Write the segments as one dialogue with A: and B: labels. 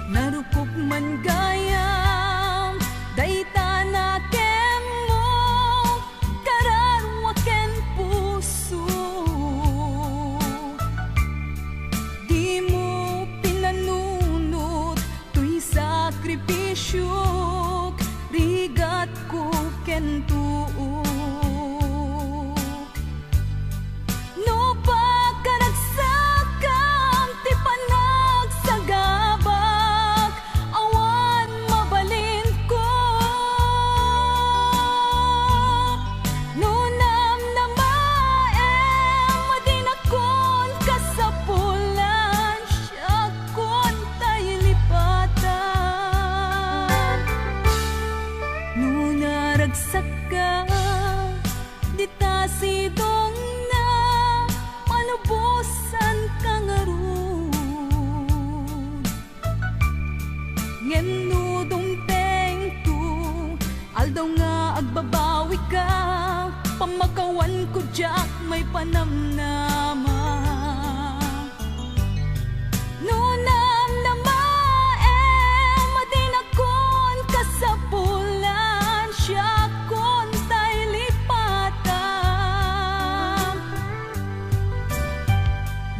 A: Narukop man gayam sakripisyo rigat ko kentuo. No pagkanagsakam ti panagsagabak awan mabalin ko. No namnamaem madinakon kasapulan siya kon tayo lipatan. No naragsak ka di ta sidong na malubusan ka nga ron. Ngeno dumteng ko aldaw nga agbabawi ka pamakawan ko jak may panamnama. No namnamaem madinakon kasapulan siya kon tayo lipatan.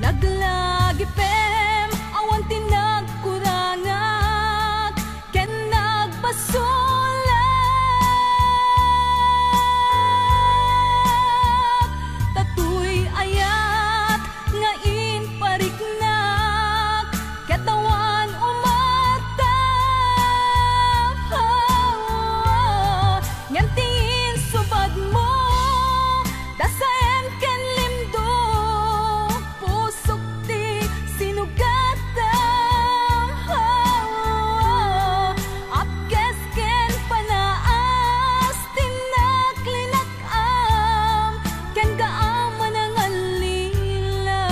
A: Laglagi pem awan tinagkurangak ken nagbasulak. Tatuy ayat nga inpariknak katawan umatap. Ngan tingin subad mo dasaem ken limdo pusok ti sinugatam. Apkes ken panaas tinaklinakam ken gaaman ang alilaw.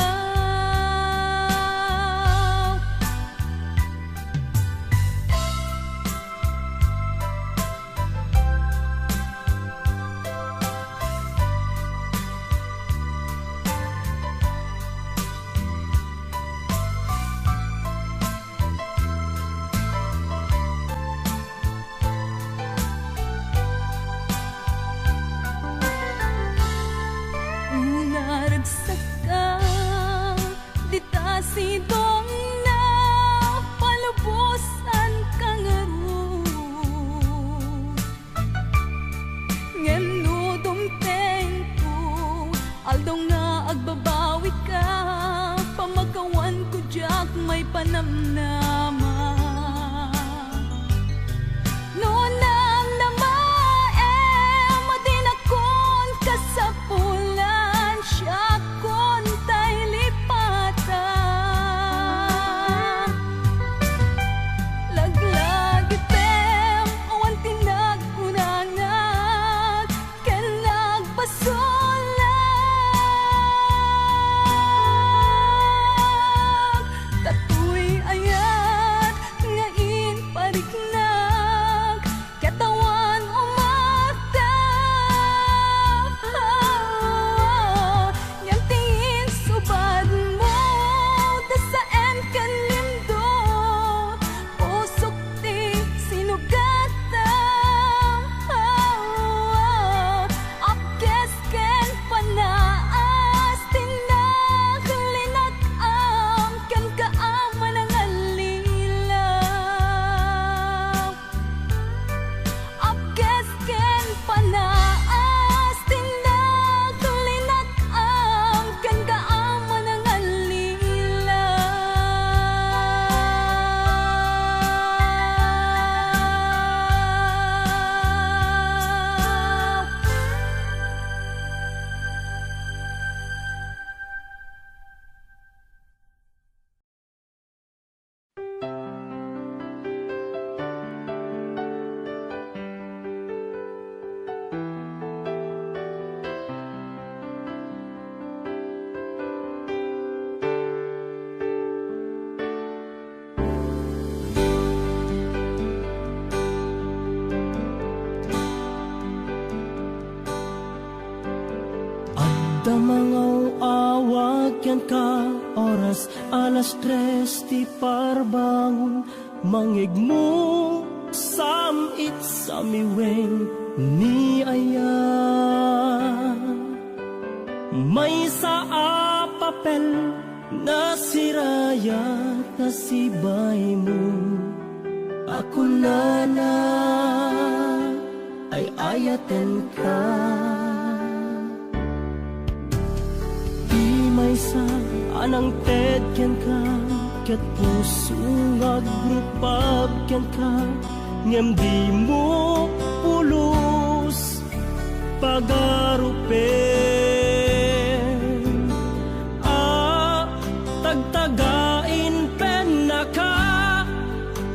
A: Naragsak ka di ta sidong na palubusan ka nga ron. Ngeno dumteng ko aldaw nga agbabawi ka pamakawan ko jak may panamnama. No namnamaem madinakon kasapulan siya kon tayo lipatan. Laglagi pem awan tinagkurangak ken nagbasulak. Tatuy ayat nga inpariknak katawan umatap. Yang tingin subad mo dasaem ken limdo pusok ti sinugatam. Apkes ken panaas tinaklinakam ken kaaman ang alilaw. Apkes ken panaas tinaklinakam ken kaaman ang alilaw.
B: Damangaw awag yan ka oras alas 3 ti parbangon mangigmo samit samiweng ni aya. May sa papel na siraya na sibay mo ako na ay ayaten ka. Di may sa anang tedyan ka, ket puso nga grupab ken ka, ngem di mo pulos pagarupen. Tagtagain pen na ka,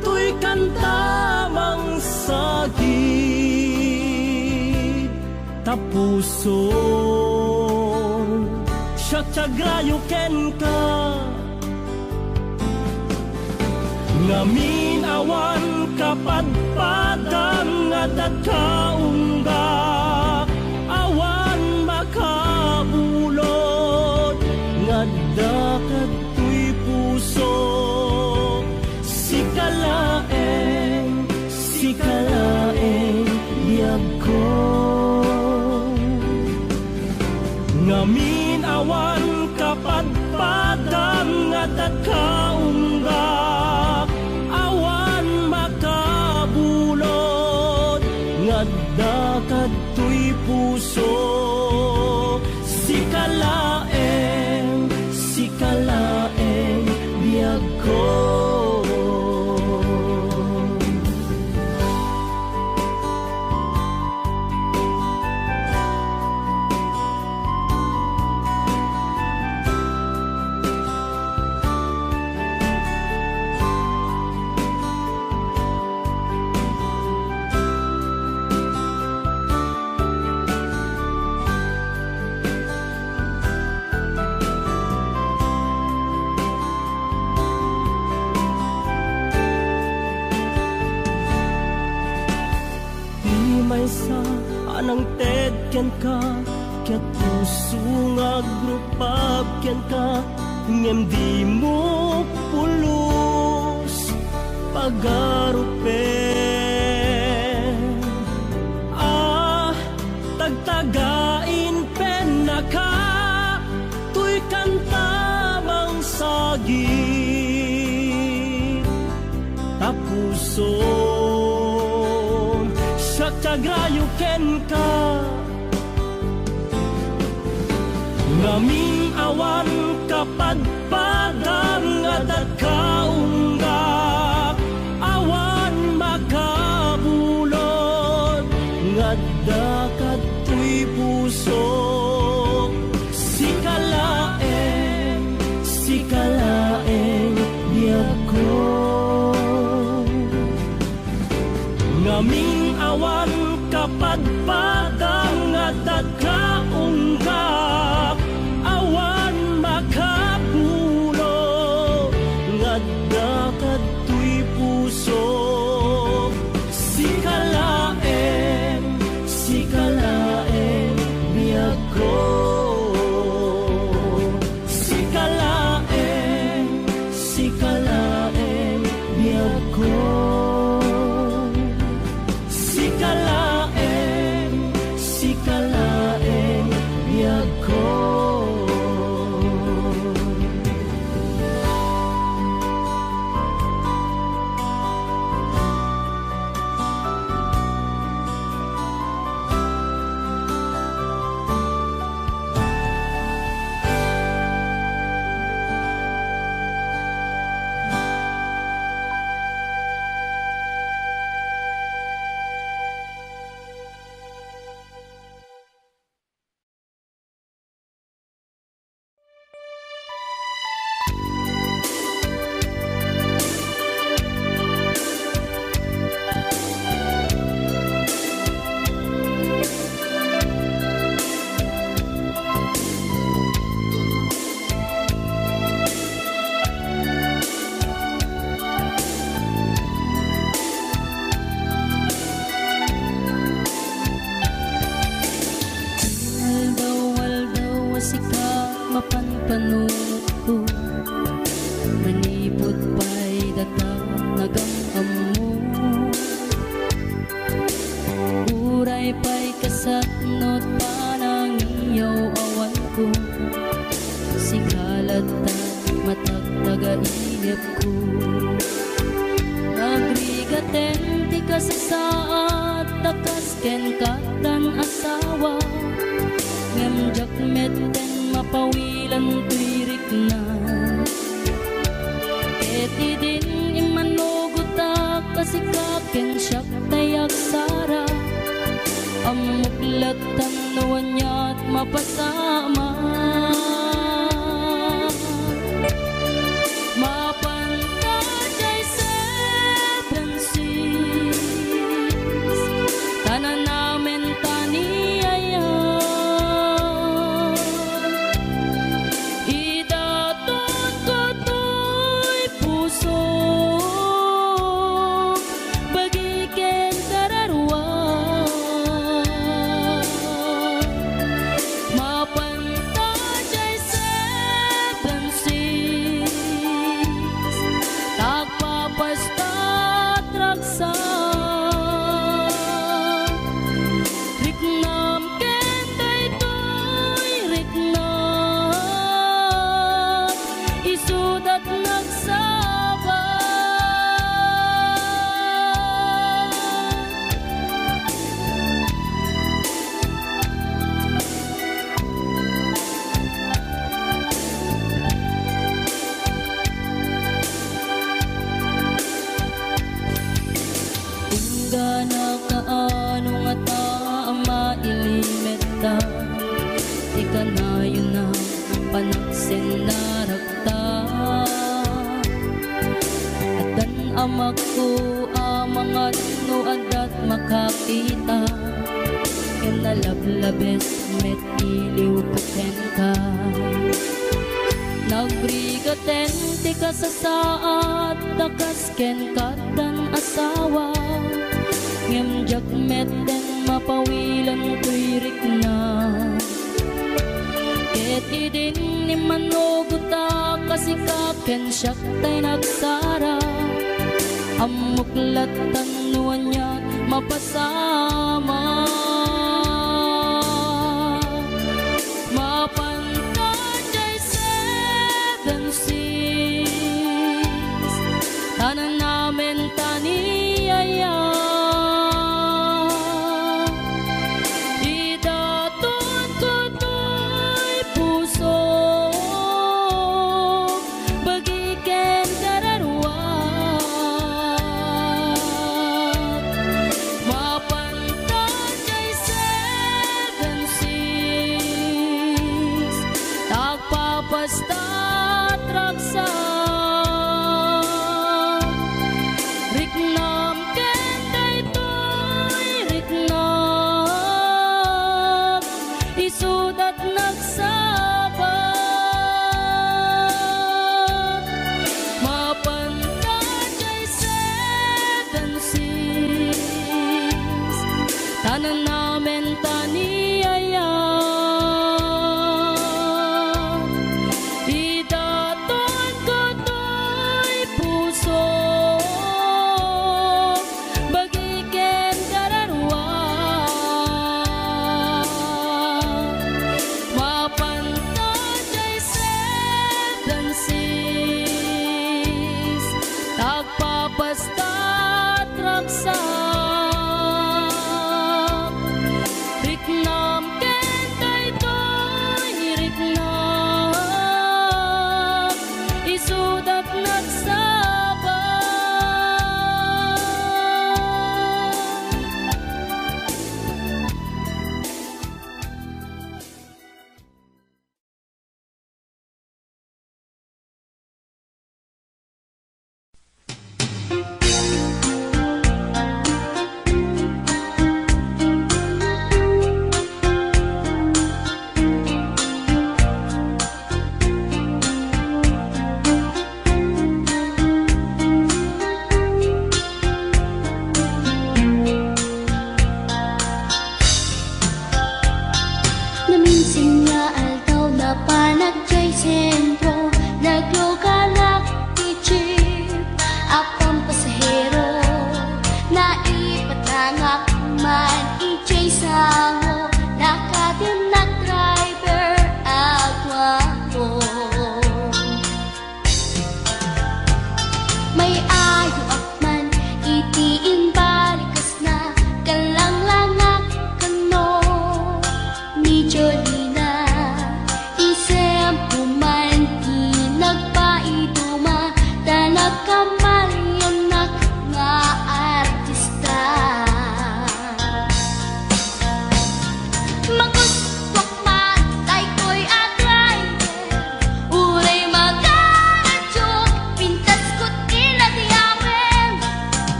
B: tuy kantamang sagid tapuson siya tiagrayo ken ka. Ngamin awan kapadpadang nga dadkaungga, awan makabulod nga dakat tuy puso. Sikalaeng biyag ko, ngamin awan kapadpadang nga dadkaungga, awan makabulod nga dakat tuy puso. Sikalaeng biyag ko. May sa anang tedyan ka, ket puso nga grupab ken ka, ngem di mo pulos pagarupen. Tagtagain pen na ka, tuy kantamang sagid tapuson siya tiagrayo ken ka. Ngamin awan kapadpadang nga dadkaungga, awan makabulod nga dakat tuy puso. Sikalaeng biyag ko, ngamin awan kapadpadang nga dadkaungga, awan makabulod nga dakat tuy puso. Sikalaeng biyag ko, sikalaeng biyag ko. Sikalaeng biyag ko.
A: matagtagainip ko. Nagrigat kasasaat takas ken katan asawa ngem jakmet den mapawilan tuirik na eti din imanugutak kasikaken siyak tayak sara amuklat tanuan niya't mapasama mapantajay seven seas tanan namin taniyaya idaton ko to'y puso bagiken kararwa mapantajay seven seas tagpapastat raksa riknam ken daytoy riknam isudat nagsaba Tingga na kaano nga ta mailimeta ika na yun na panaksin na rakta at dan amak ko amangan no adat makakita ken nalablabes met iliw katen ka nagbrigaten ti kasasaat takas ken katan asawa ngem jakmet den mapawilan tuirik na ket idin ni manuguta kasikaken siyak tay nagsara amuklat tanuan niya mapasama mapantajay seven seas tanan namin taniyaya idaton ko to'y puso bagiken kararwa mapantajay seven seas tagpapastat raksa riknam ken daytoy riknam isudat nagsaba mapantajay seven seas tanan namin taniyaya idaton ko to'y puso bagiken kararwa mapantajay seven seas tagpapastat raksa riknam ken daytoy riknam isudat nagsaba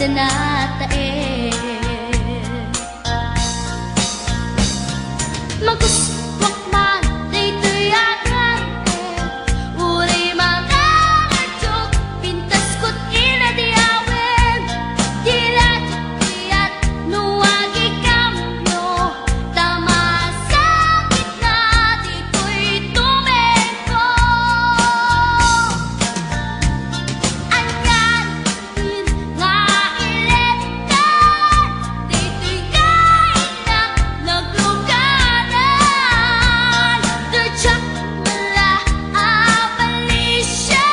A: sanatae maguswak man dito'y agante uri mga adyok pintas ko't inadiawin dilat at nuwagi kamyo tama sa gitna dito'y tumeko anyan nga ilet ka dito'y kain na naglugaran tudyak mula abalisya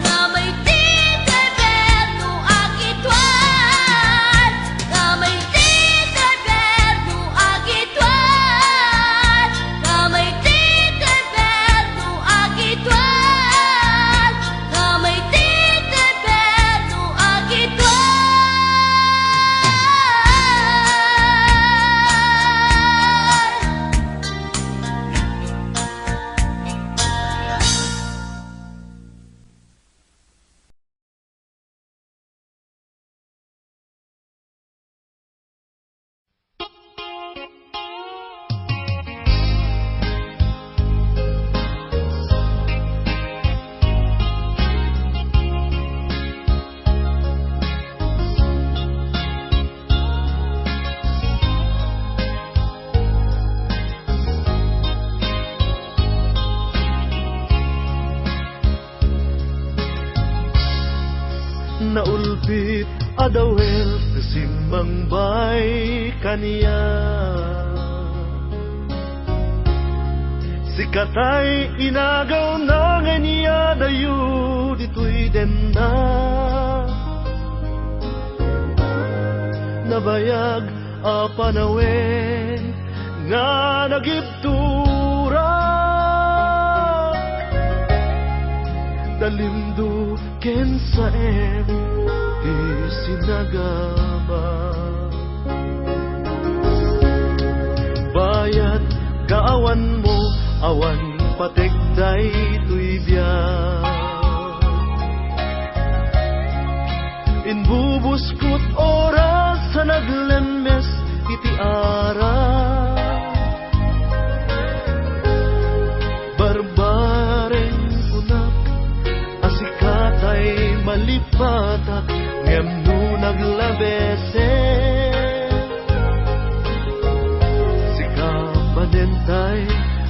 A: nga may titaberno agitwan nga may titaberno agitwan nga may titaberno agitwan nga may titaberno agitwan
B: Naulpit adawel kasimbang bay kaniya sikatay inagaw na nga niya dayo dito'y denda nabayag a panawen nga nagibtura dalimdo ken sa di sinagama bayat kaawan mo awan pategday tuy biyak inbubuskot oras sa naglemes iti ara barbareng unak asikatay malipatak ngem no naglabese sikapanentay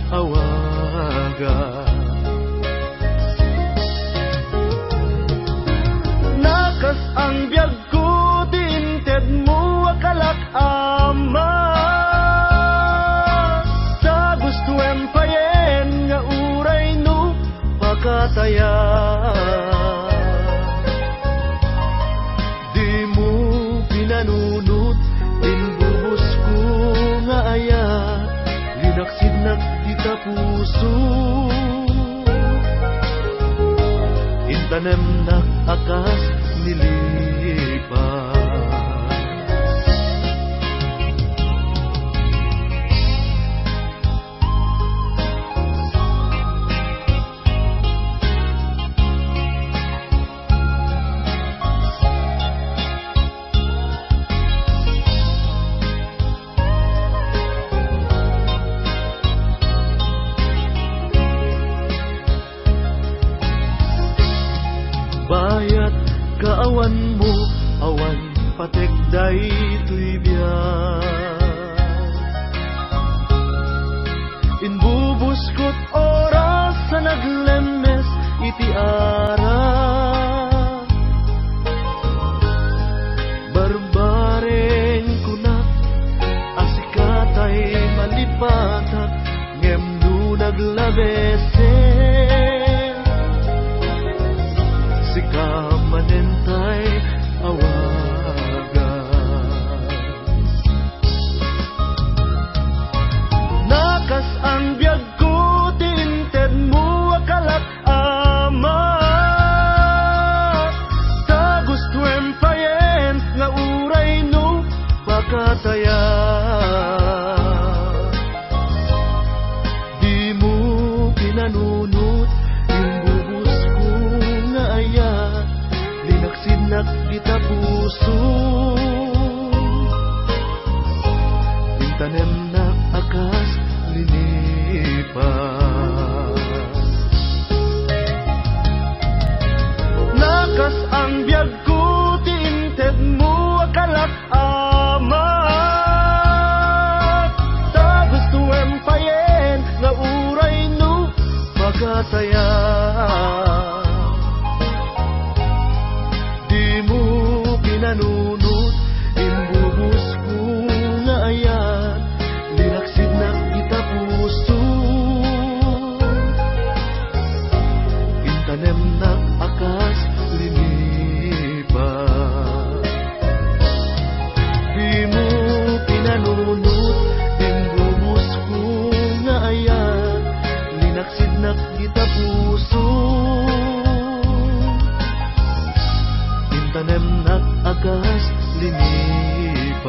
B: awaga nakas ang biyag ko dinted mo akalak ama sa gusto empayen nga uray no pakataya di mo pinanunot inbubos ko nga aya linaksid na kita puso intanem na akas nilipas bayat kaawan mo awan pategday tuy biyak inbubuskot oras sa naglemes iti ara barbareng kunak asikatay malipatak ngem no naglabese sikamanentay awaga nakas ang biyag ko tinted mo akalak ama sa gusto empayen nga uray no pakataya di mo pinanunod kita puso. Yung tanem na akas linipas. Nakas ang biyag ko, tiinted mo akalat amat. Ta gusto empayen, nga uray no magataya. Di mo pinanunot, imbuhos ko nga ayan, linaksid na kita puso. Intanem na akas linipas. Di mo pinanunot, imbuhos ko nga ayan, linaksid na kita puso. Intanem na akas linipas.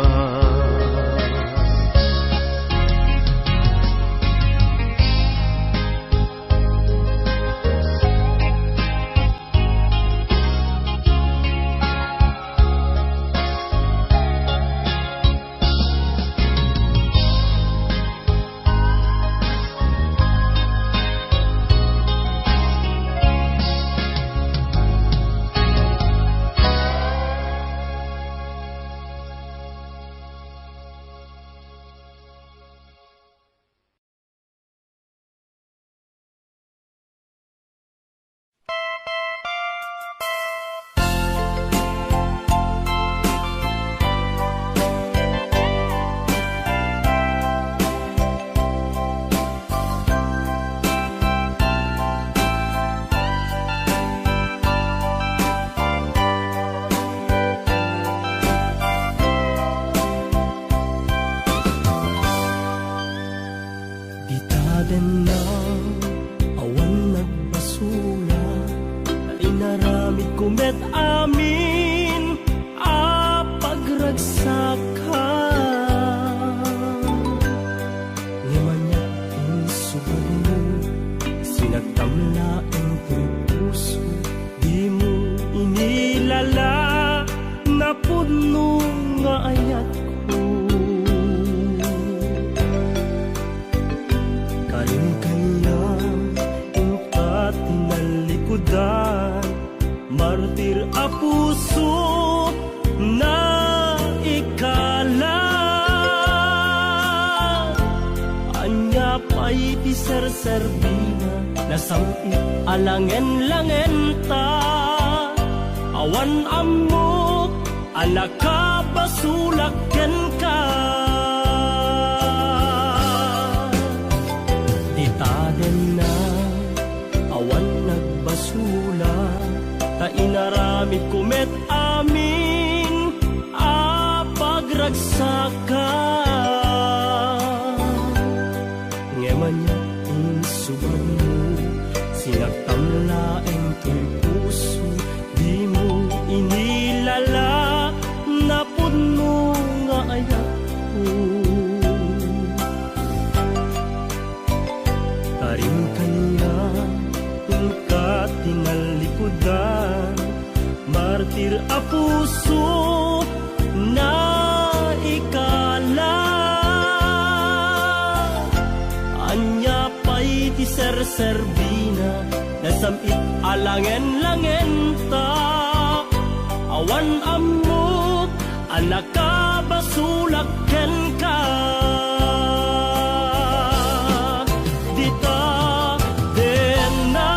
C: Itaden na awan nagbasula, na inaramid kumet amin a pagragsaka. Ngimanya insubad mo, sinagtamla ang puso, di mo inilala na puno nga ayat ko. Martir a puso na ikala, anya pa'y ti serserbina, nasamit alangen-langen ta. Awan amok, anak ka basulaken ka. Ditaden na awan nagbasula, ta inaramid kumet amin a pagragsaka. Ngemanya insubad mo, sinagtamlaeng to'y puso, di mo inilala na puno nga ayat ko. Karim kanya ka tinalikudan, martir a puso na ikala, anya pa'y ti serserbina, nasamit alangen-langen ta. Awan amok, anak ka basulaken ka. Dita, den na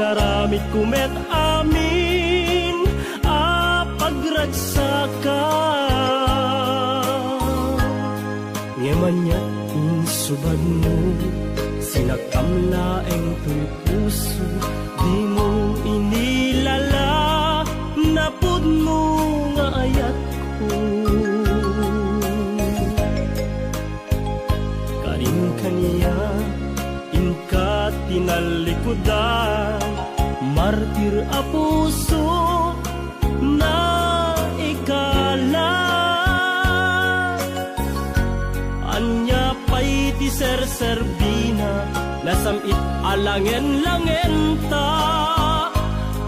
C: ngaramid kumet amin a pagragsaka. Ngemanya insubad mo sinakamlaeng to'y puso, di mo inilala napud mo nga ayat ko. Karin kaniya inka tinalikudan, martir a puso na ikala. Anya pa'y ti ser-serbina, nasamit alangen-langen ta.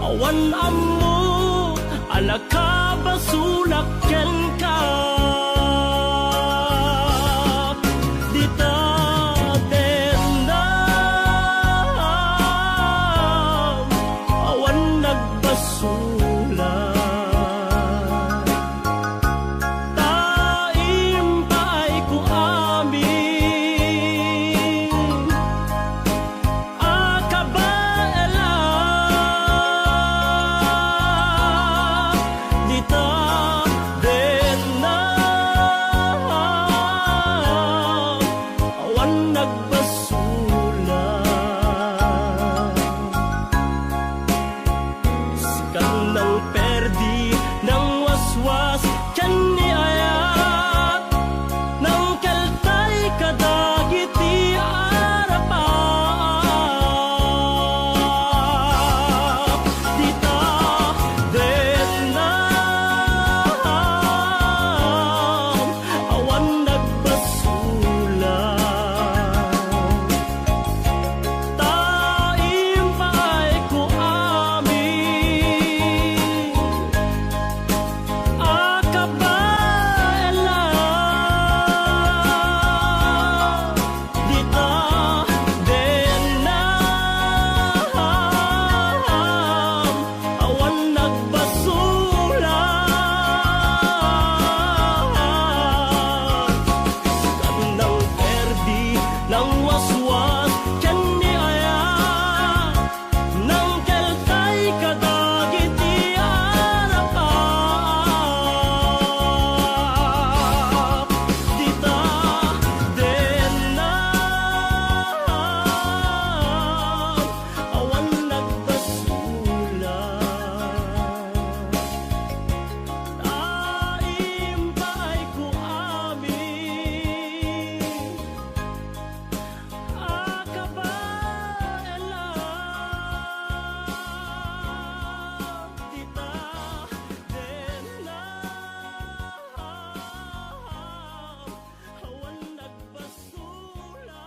C: Awan ammo, alakabasulaken ka. Dita denam, awan nagbasula. Taim pa'y ku amin, akabaela. Dita denam, awan nagbasula. Sikat ng perdi ng waswas tiyan ni ayat, ng keltay kadagiti arapap. Dita denam, awan nagbasula. Taim pa'y ku amin, akabaela. Dita denam, awan nagbasula. Sikat ng perdi ng waswas tiyan ni ayat, ng keltay kadagiti arapap. Dita denam, awan nagbasula. Taim pa'y ku amin, akabaela. Dita denam, awan nagbasula.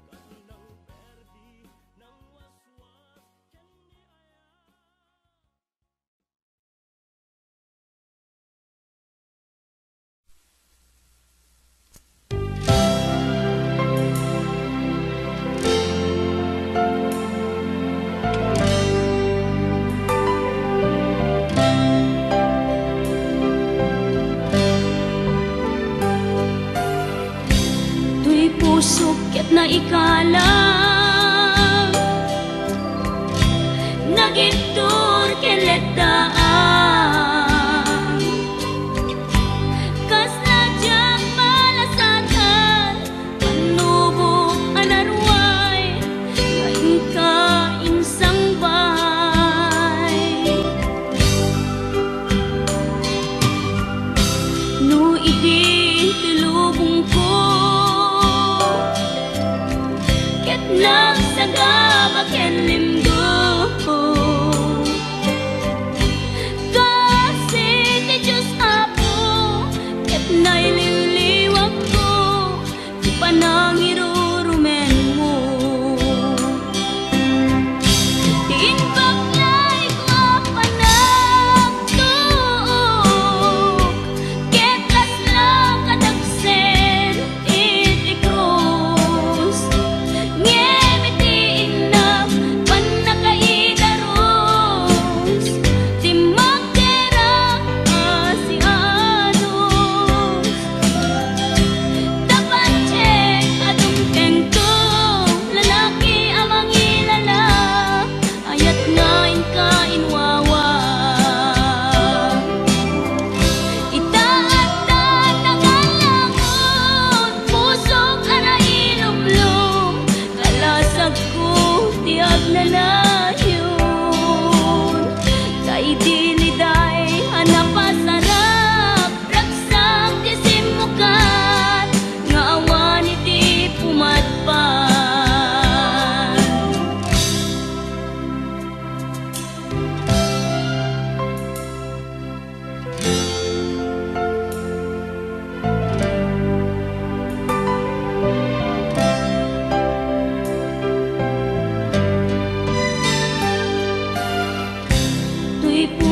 C: Sikat ng perdi ng waswas tiyan ni
A: Tuy puso ket na ikalang nagitur keletdaan, kas nadyang malasatan panubo anarway ngayon ka insang bahay. No idi tilubong ko ket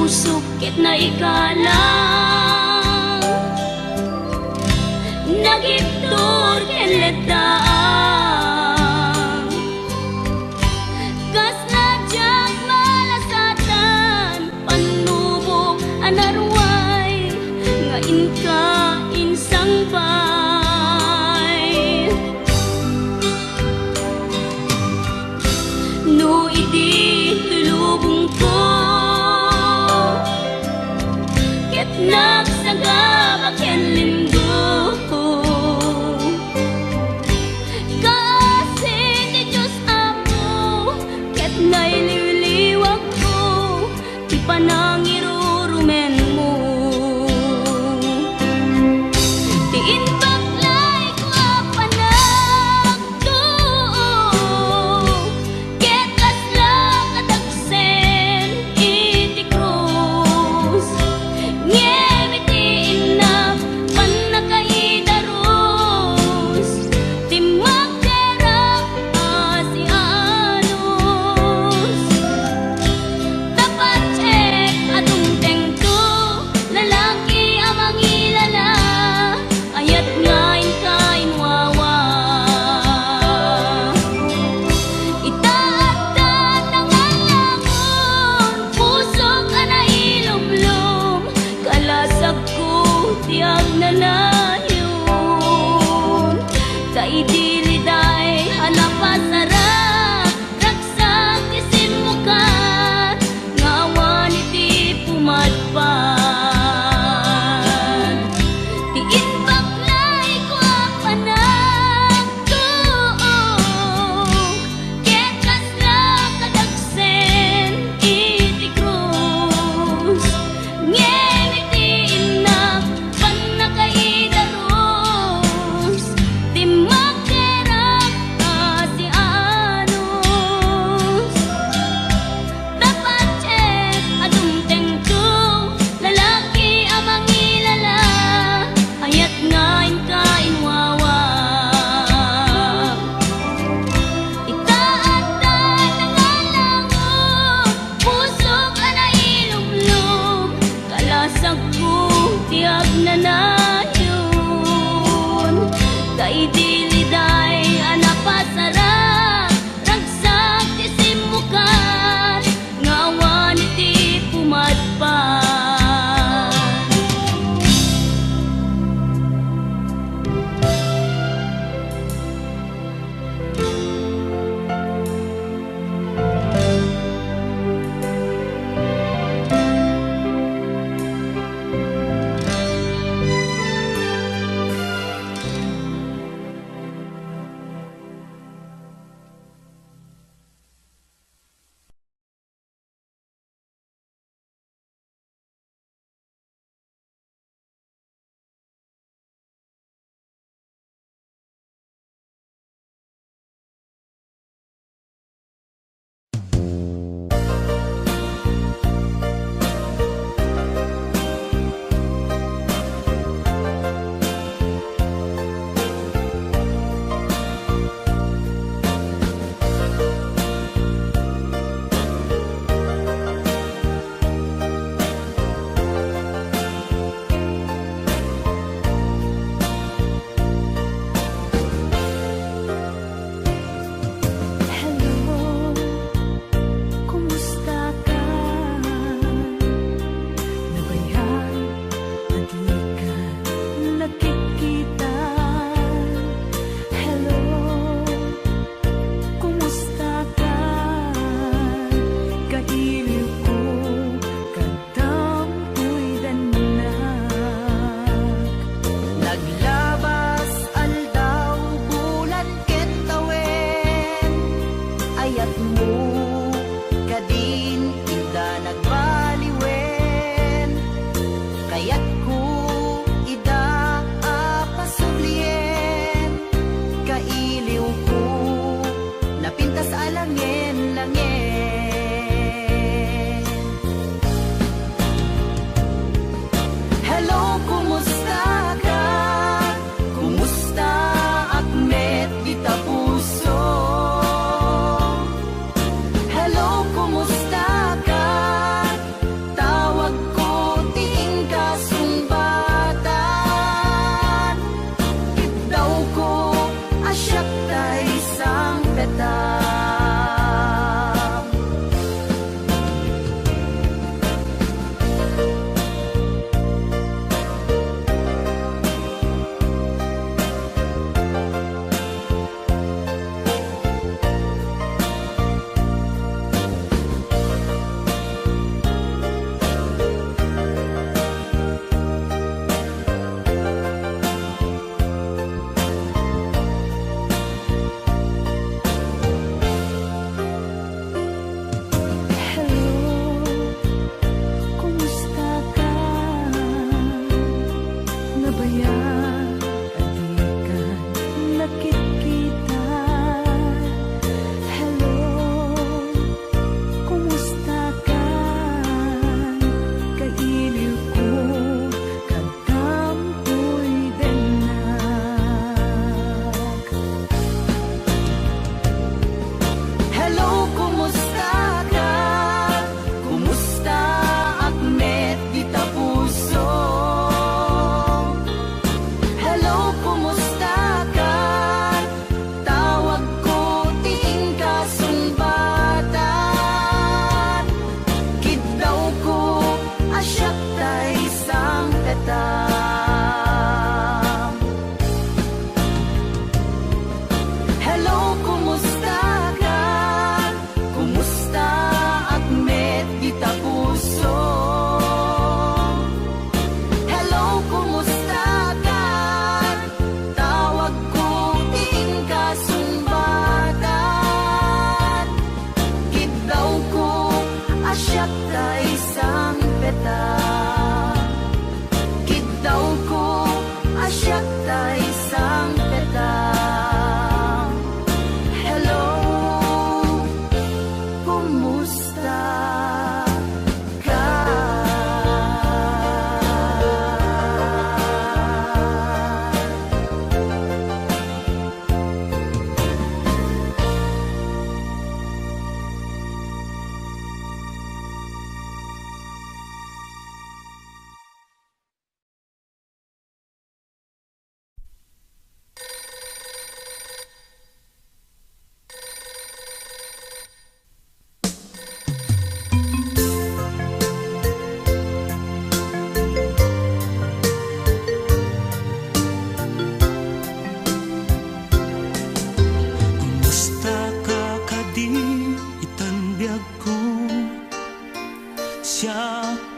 A: sukit na ikalang nagiptor kenledaan kas najag malasatan panubok anarway nga inka insang bay no idi tulubong ko ket nagsagabak ken lindo kasi ni Diyos ako ket naililiwag ko ti panangirurumen mo ti inbaklay ko apanagdo ket kasla kadagsen iti krus ngewiti inap panakaidarus ti magderang asianos tapat cek adung tengto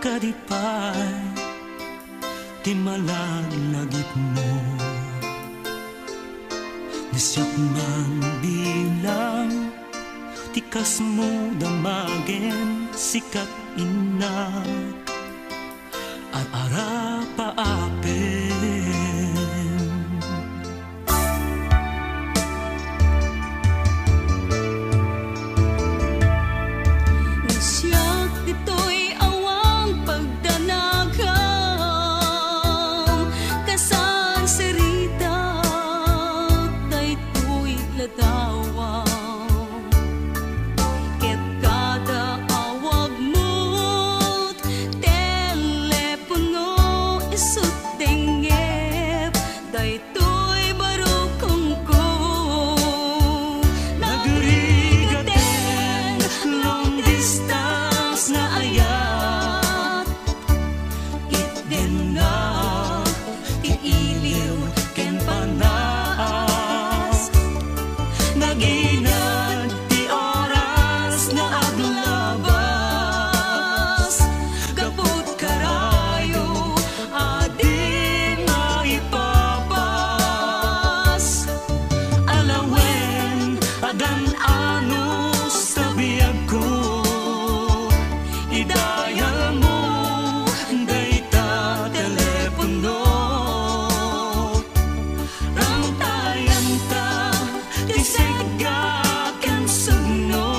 C: kadipay ti malalagip mo nasyak man bilang tikas mo damagen sikat inak at arapaapen
A: Nasyak dito'y awang pagdanagam kasan serita daytoy ladawang ket kada awag mo't telepono isut tengep daytoy barukong ko
C: nagrigaten long distance na ayat itden nga tiiliw ken panas naginad ti oras na aglabas gapot karayo adin nga ipapas alawen adan anus sa biyag ko idayal mo dayta telepono ramtayan ta ti segaken sugno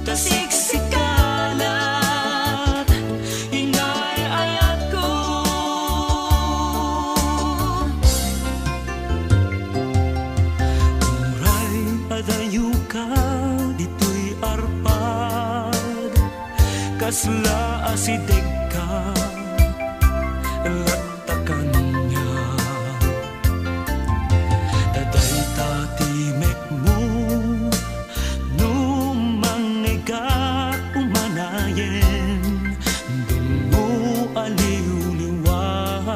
C: tasiksikalat ingay ayat ko uray adayu ka dito'y arpad kasla asideg ka latakan niya daday tatimek mo numangigat umanayen dungo aliw-liwak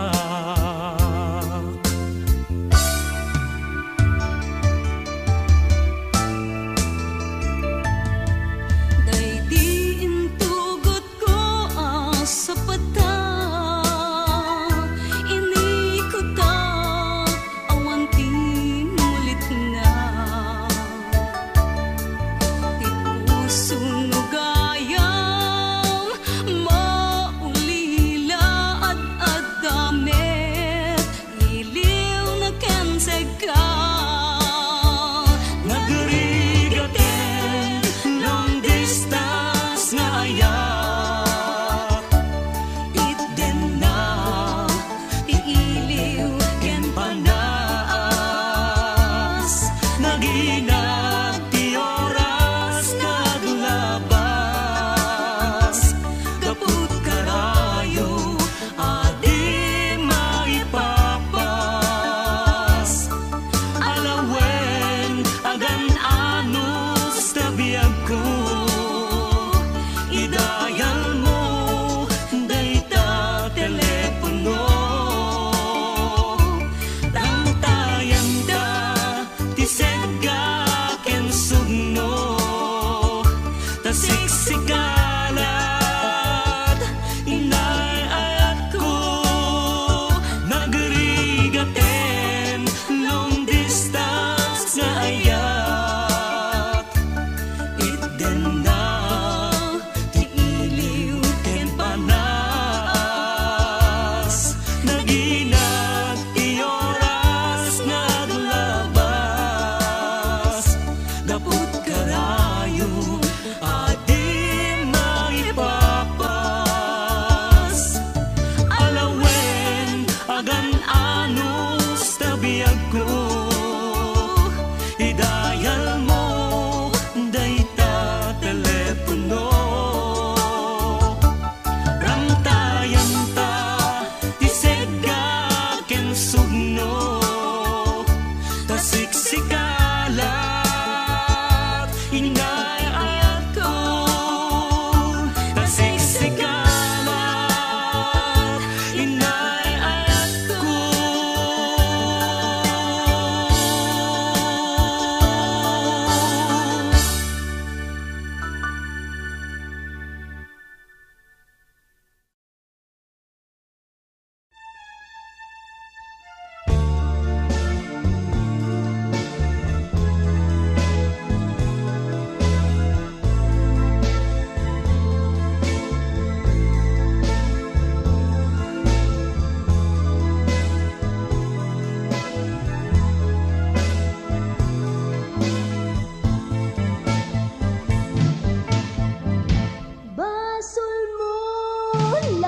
A: Daydi intugot ko sa pata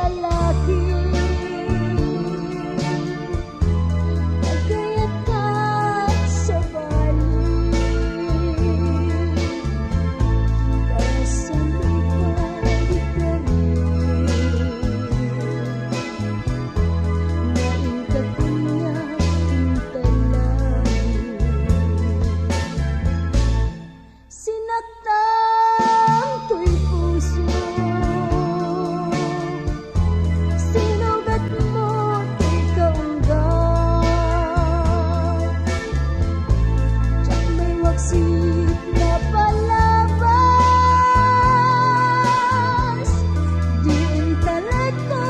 D: lalaki. Nagkayat ka sa bali, kaya sa lupa di ka rin. Naingkat ko niya talagi, sinaktan ko'y puso. Sinugat mo ko'y kaunggat, tsak may waksit na palabas. Diin talag ko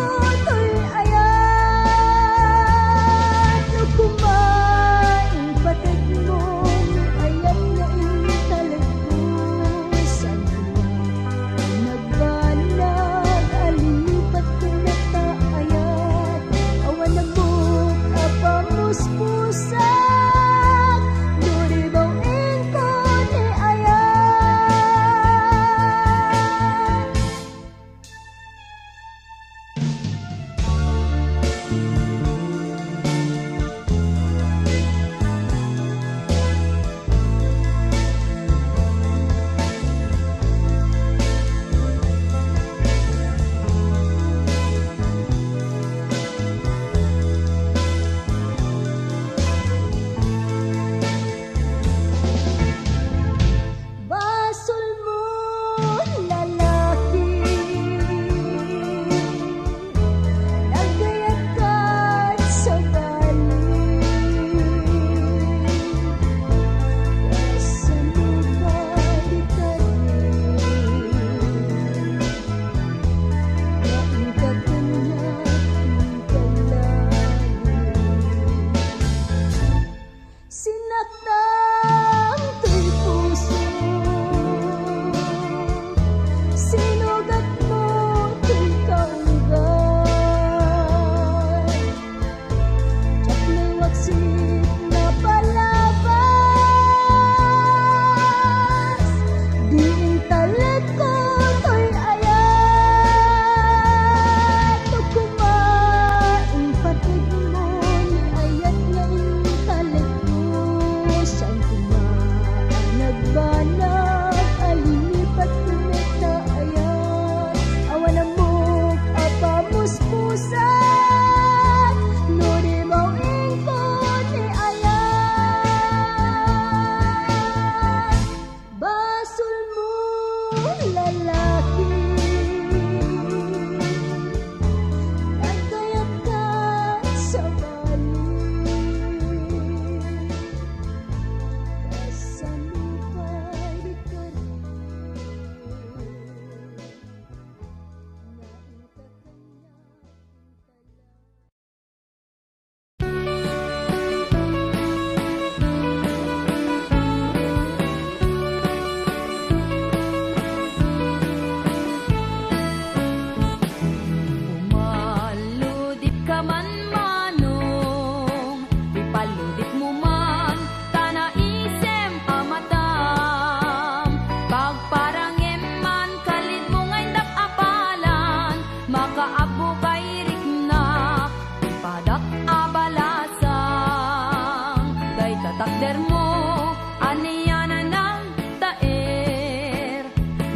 D: to'y ayat, no kumain patag mo ayat na intalag ko. San nagbanag alilipat ko na kaayat, awan na mo kapamuspusak, duribaw ko ni ayat. Basol mo lalaki, nagayat ka sa bali, kaya sa lupa di ka rin. Naingkat ko niya talagi, sinaktan ko'y puso. Sinugat mo ko'y kaunggat, tsak may waksit na palabas. Diin talag ko to'y ayat, no kumain patag mo ni ayat na intalag ko. San nagbanag alilipat ko na kaayat, awan na mo kapamuspusan, nuribaw ko ni ayat. Basol mo lalaki, nagkayat ka sa bali, sa lupa di ka rin. Naingkat ka niya
A: Umaludit ka man manong, ipaludit mo man, tanaisem amatam. Pagparangem man kalid mo ngay apalan, makaabo kay riknak, ipadak abalasang. Kay tatakder mo, aniyanan ng taer,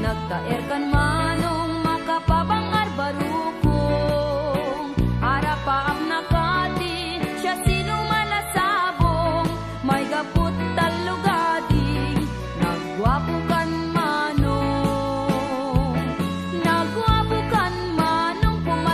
A: nagtaer kan manong makapabangar barukong. Arapaap na kati, siya sino malasabong, may gaput talugading, nagwapo kan manong. Nagwapo kan manong kung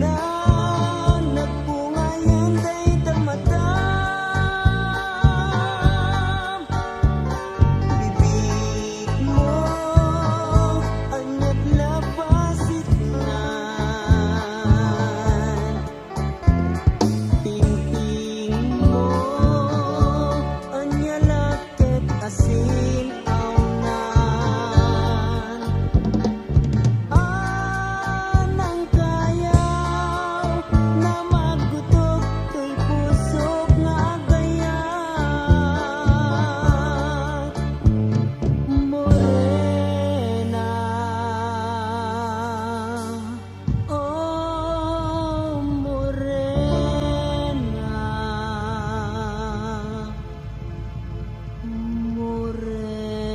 C: na nagpungayan day tamatam bibig mo anyat labasit nan tingting mo anya laket asin aunan anang kayaw na maggutok to'y pusok nga agayat morena oh morena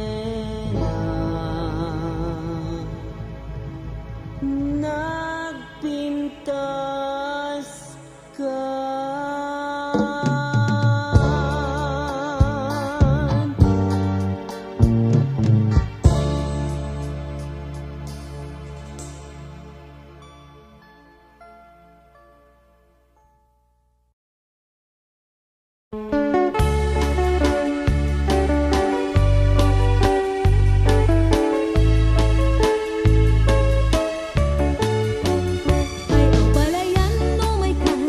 C: morena nagpintas ka
A: Ay, ang palayan no may kan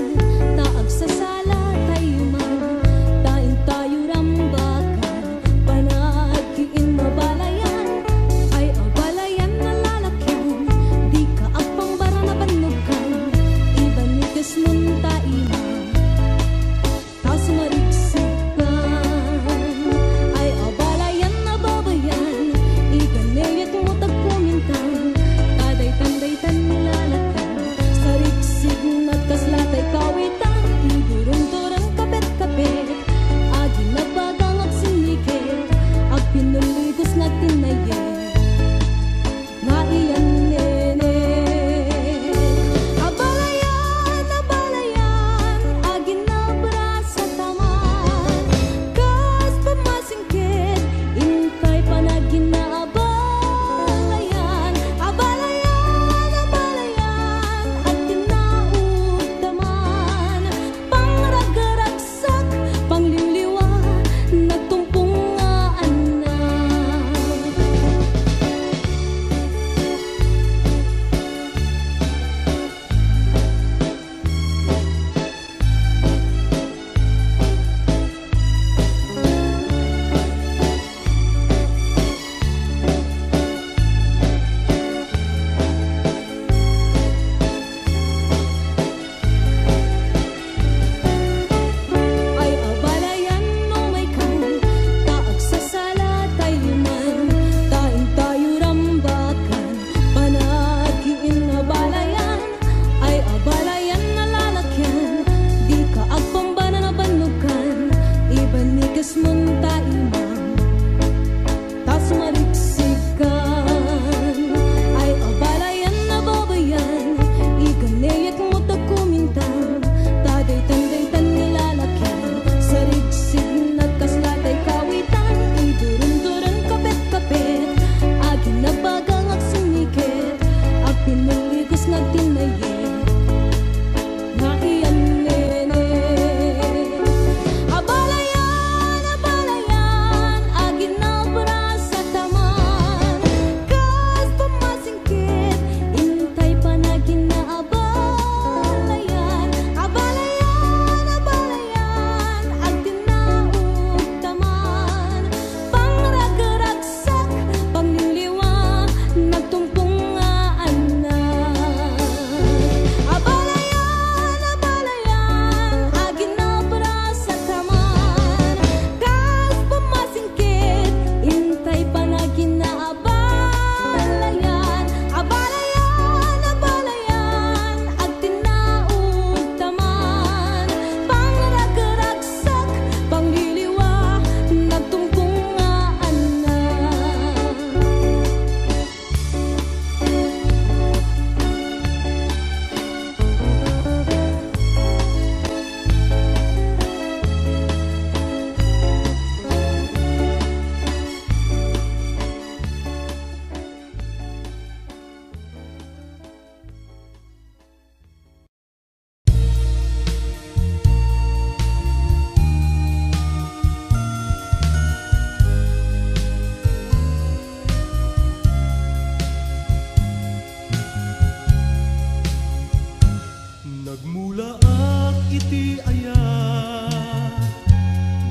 C: Nagmula ak iti ayat,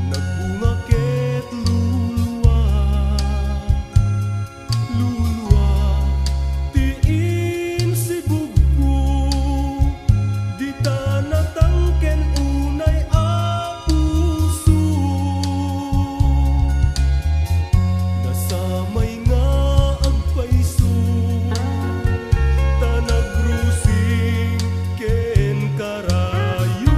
C: nagbunga ket luluwa, luluwa tiin si bugko, di ta natangken unay a puso. Nasamay nga agpaiso, ta nagrusing ken karayo.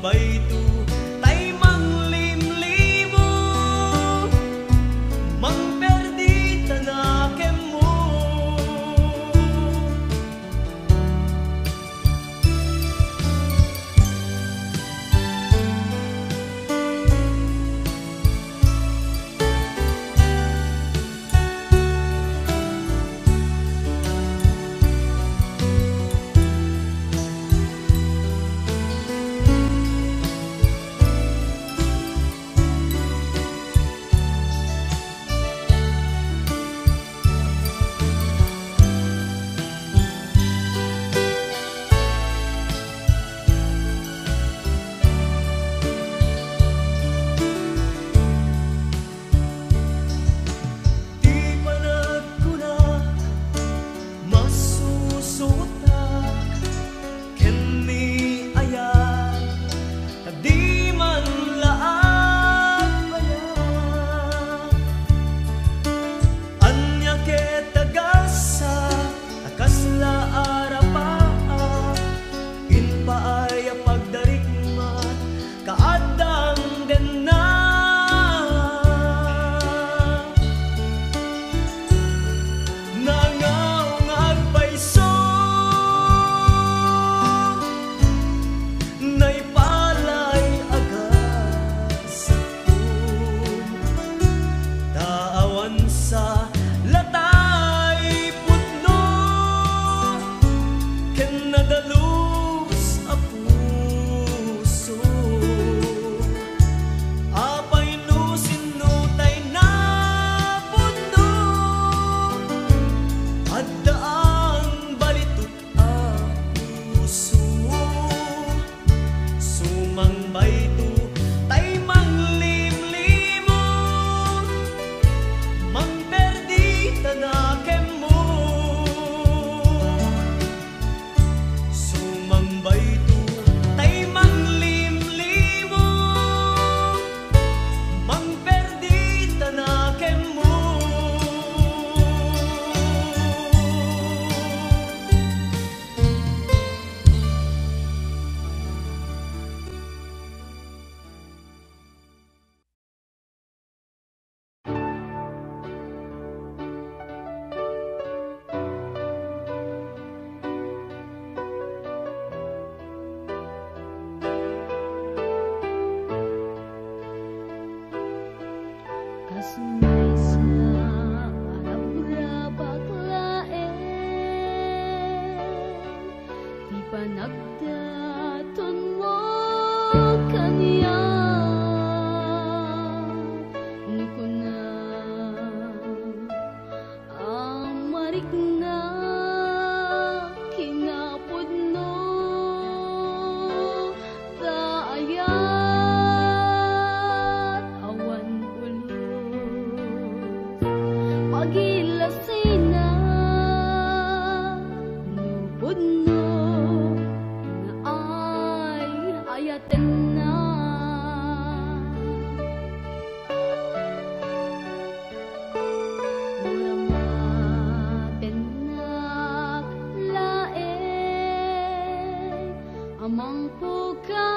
C: bayto tay manglimlimo mangperdi tanakem mo
D: Kasumay sa arabura baklaen di pa nagdaton mo kaniya nuko na amarik na kinapod no daayat awan pagilasina nubod no na ay ayaten na muramaten na lae amang puka